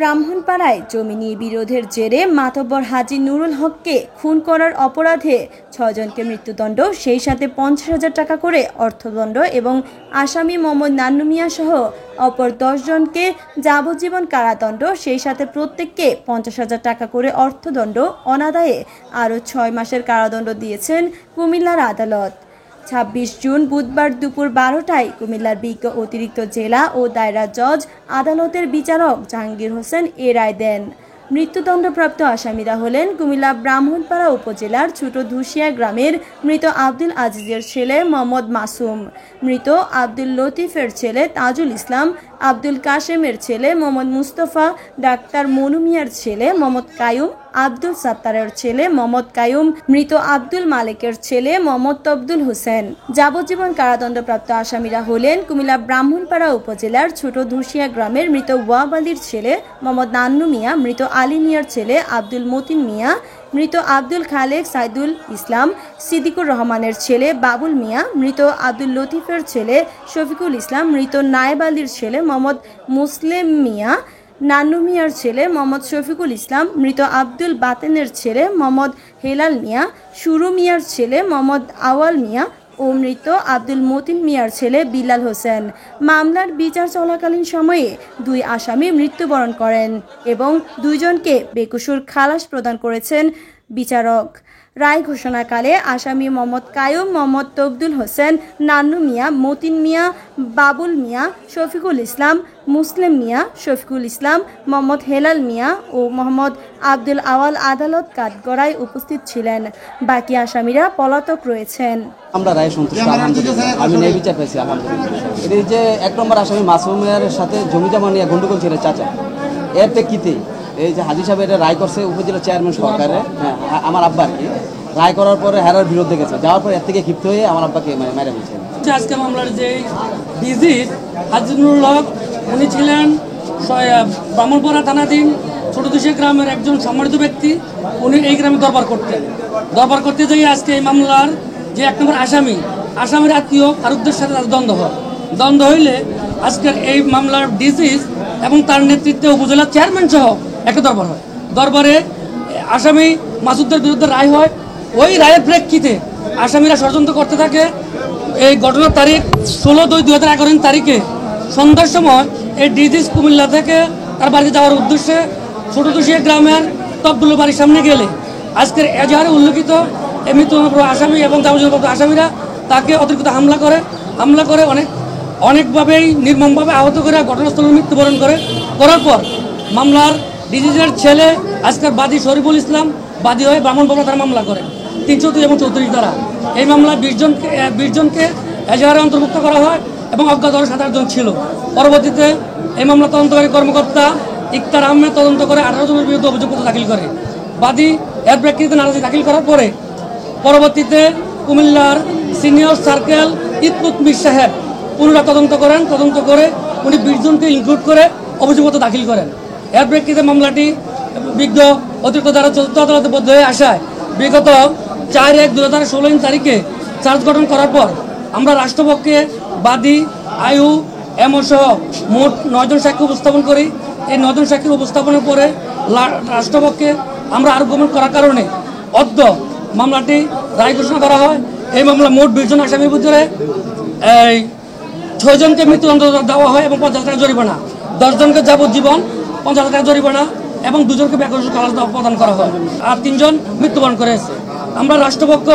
ব্রাহ্মণপাড়ায় জমি নিয়ে বিরোধের জেরে মাতব্বর হাজী নুরুল হককে খুন করার অপরাধে ৬ জনকে মৃত্যুদণ্ড, সেই সাথে ৫০,০০০ টাকা করে অর্থদণ্ড এবং আসামি মোহাম্মদ নান্নু মিয়া সহ অপর ১০ জনকে যাবজ্জীবন কারাদণ্ড, সেই সাথে প্রত্যেককে ৫০,০০০ টাকা করে অর্থদণ্ড, অনাদায়ে আরও ৬ মাসের কারাদণ্ড দিয়েছেন কুমিল্লার আদালত। ২৬ জুন বুধবার দুপুর ১২টায় কুমিল্লার বিজ্ঞ অতিরিক্ত জেলা ও দায়রা জজ আদালতের বিচারক জাহাঙ্গীর হোসেন এ রায় দেন। মৃত্যুদণ্ডপ্রাপ্ত আসামিরা হলেন কুমিল্লা ব্রাহ্মণপাড়া উপজেলার ছোট ধুসিয়া গ্রামের মৃত আব্দুল আজিজের ছেলে মোহাম্মদ মাসুম, মৃত আব্দুল লতিফের ছেলে তাজুল ইসলাম, আব্দুল কাশেমের ছেলে মোহাম্মদ মুস্তফা, ডাক্তার মনু মিয়ার ছেলে মোহাম্মদ কায়ুম, আব্দুল সাত্তারের ছেলে মোহাম্মদ কায়ুম, মৃত আব্দুল মালিকের ছেলে মোহাম্মদ তবদুল হোসেন। যাবজ্জীবন কারাদণ্ডপ্রাপ্ত আসামিরা হলেন কুমিল্লা ব্রাহ্মণপাড়া উপজেলার ছোট ধুসিয়া গ্রামের মৃত ওয়াব আলীর ছেলে মোহাম্মদ নান্নু মিয়া, মৃত আলী মিয়ার ছেলে আব্দুল মতিন মিয়া, মৃত আব্দুল খালেক সাইদুল ইসলাম, সিদ্দিকুর রহমানের ছেলে বাবুল মিয়া, মৃত আব্দুল লতিফের ছেলে শফিকুল ইসলাম, মৃত নায়েব আলীর ছেলে মোহাম্মদ মুসলিম মিয়া, নান্নু মিয়ার ছেলে মোহাম্মদ শফিকুল ইসলাম, মৃত আব্দুল বাতেনের ছেলে মোহাম্মদ হেলাল মিয়া, শুরু মিয়ার ছেলে মোহাম্মদ আওয়াল মিয়া ও মৃত আব্দুল মতিন মিয়ার ছেলে বিলাল হোসেন। মামলার বিচার চলাকালীন সময়ে ২ আসামি মৃত্যুবরণ করেন এবং ২ জনকে বেকসুর খালাস প্রদান করেছেন বিচারক। রায় ঘোষণাকালে আসামি মোহাম্মদ কায়ুম, মোহাম্মদ তবদুল হোসেন, নান্নু মিয়া, মতিন মিয়া, বাবুল মিয়া, শফিকুল ইসলাম, মুসলিম মিয়া, শফিকুল ইসলাম, মোহাম্মদ হেলাল মিয়া ও মোহাম্মদ আব্দুল আওয়াল আদালত কাঠগড়ায় উপস্থিত ছিলেন। বাকি আসামিরা পলাতক রয়েছেন। আমরা রায় সন্তুষ্ট, আলহামদুলিল্লাহ। আমি ন্যায় বিচার পেয়েছি, আলহামদুলিল্লাহ। এই যে ১ নম্বর আসামি মাসুমের সাথে জমি জমা নিয়ে গন্ডগোল ছিল চাচা, এর প্রেক্ষিতে এই যে হাজি সাহেব এটা রায় করছে উপজেলা চেয়ারম্যান সরকারে, আমার আব্বা আর কি রায় করার পরে হেরার বিরুদ্ধে গেছে, যাওয়ার পর এর থেকে ক্ষিপ্ত হয়ে আমার আব্বাকে মেরে দিয়েছে। আজকে মামলার যে ডিজি হাজী নুরুল হক, উনি ছিলেন ব্রাহ্মণপাড়া থানাধীন ছোট ধুসিয়া গ্রামের একজন সম্মানিত ব্যক্তি। উনি এই গ্রামে দরবার করতে যাই আজকে এই মামলার যে ১ নম্বর আসামির আত্মীয় ফারুকদের সাথে তার দ্বন্দ্ব হইলে আজকের এই মামলার ডিজি এবং তার নেতৃত্বে উপজেলা চেয়ারম্যান সহ একটা দরবার হয়। দরবারে আসামি মাসুদদের বিরুদ্ধে রায় হয়। ওই রায়ের প্রেক্ষিতে আসামিরা ষড়যন্ত্র করতে থাকে। এই ঘটনার তারিখ ১৬/২/২০১১ তারিখে সন্ধ্যার সময় এই ডিজিজ কুমিল্লা থেকে তার বাড়িতে যাওয়ার উদ্দেশ্যে ছোট ধুসিয়া গ্রামের তবদুলের বাড়ির সামনে গেলে আজকের এজাহারে উল্লেখিত এই মৃত্যুদণ্ডপ্রাপ্ত আসামি এবং যাবজ্জীবনপ্রাপ্ত আসামিরা তাকে অতিরিক্ত হামলা করে অনেকভাবেই নির্মমভাবে আহত করে ঘটনাস্থলে মৃত্যুবরণ করার পর মামলার ডিজিজের ছেলে আজকের বাদী শরীফুল ইসলাম বাদী হয়ে ব্রাহ্মণপাড়া থানায় মামলা করে ৩০২ এবং ৩৪ দ্বারা। এই মামলায় ২০ জনকে এজাহারে অন্তর্ভুক্ত করা হয় এবং অজ্ঞাত ৭ জন ছিল। পরবর্তীতে এই মামলা তদন্তকারী কর্মকর্তা ইকতার আহমেদ তদন্ত করে ১৮ জনের বিরুদ্ধে অভিযোগপত্র দাখিল করে। বাদী এর প্রেক্ষিতে নারাজি দাখিল করার পরে পরবর্তীতে কুমিল্লার সিনিয়র সার্কেল ইতমুত মির সাহেব পুনরায় তদন্ত করে উনি ২০ জনকে ইনক্লুড করে অভিযোগপত্র দাখিল করেন। এর প্রেক্ষিতে মামলাটি বিজ্ঞ অতিরিক্ত দ্বারা ৪র্থ আদালতে বদ্ধ হয়ে আসায় বিগত ৪/১/২০১৬ তারিখে চার্জ গঠন করার পর আমরা রাষ্ট্রপক্ষে বাদী আয়ু এমও সহ মোট ৯ জন সাক্ষী উপস্থাপন করি। এই ৯ জন সাক্ষীর উপস্থাপনের পরে রাষ্ট্রপক্ষে আমরা আর্গুমেন্ট করার কারণে অদ্য মামলাটি রায় ঘোষণা করা হয়। এই মামলা মোট ২০ জন আসামির ভিতরে ৬ জনকে মৃত্যুদণ্ড দেওয়া হয় এবং ৫০,০০০ টাকা জরিমানা, ১০ জনকে যাবজ্জীবন ৫০,০০০ টাকা জরিমানা এবং ২ জনকে বেকসুর খালাস প্রদান করা হয়। আর ৩ জন মৃত্যুবরণ করেছে। আমরা রাষ্ট্রপক্ষ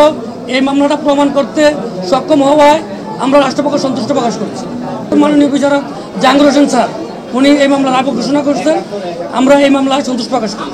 এই মামলাটা প্রমাণ করতে সক্ষম হওয়ায় আমরা রাষ্ট্রপক্ষ সন্তুষ্ট প্রকাশ করছি। মাননীয় বিচারক জাহাঙ্গীর হোসেন স্যার উনি এই মামলার রায় ঘোষণা করছেন, আমরা এই মামলায় সন্তুষ্ট প্রকাশ করি।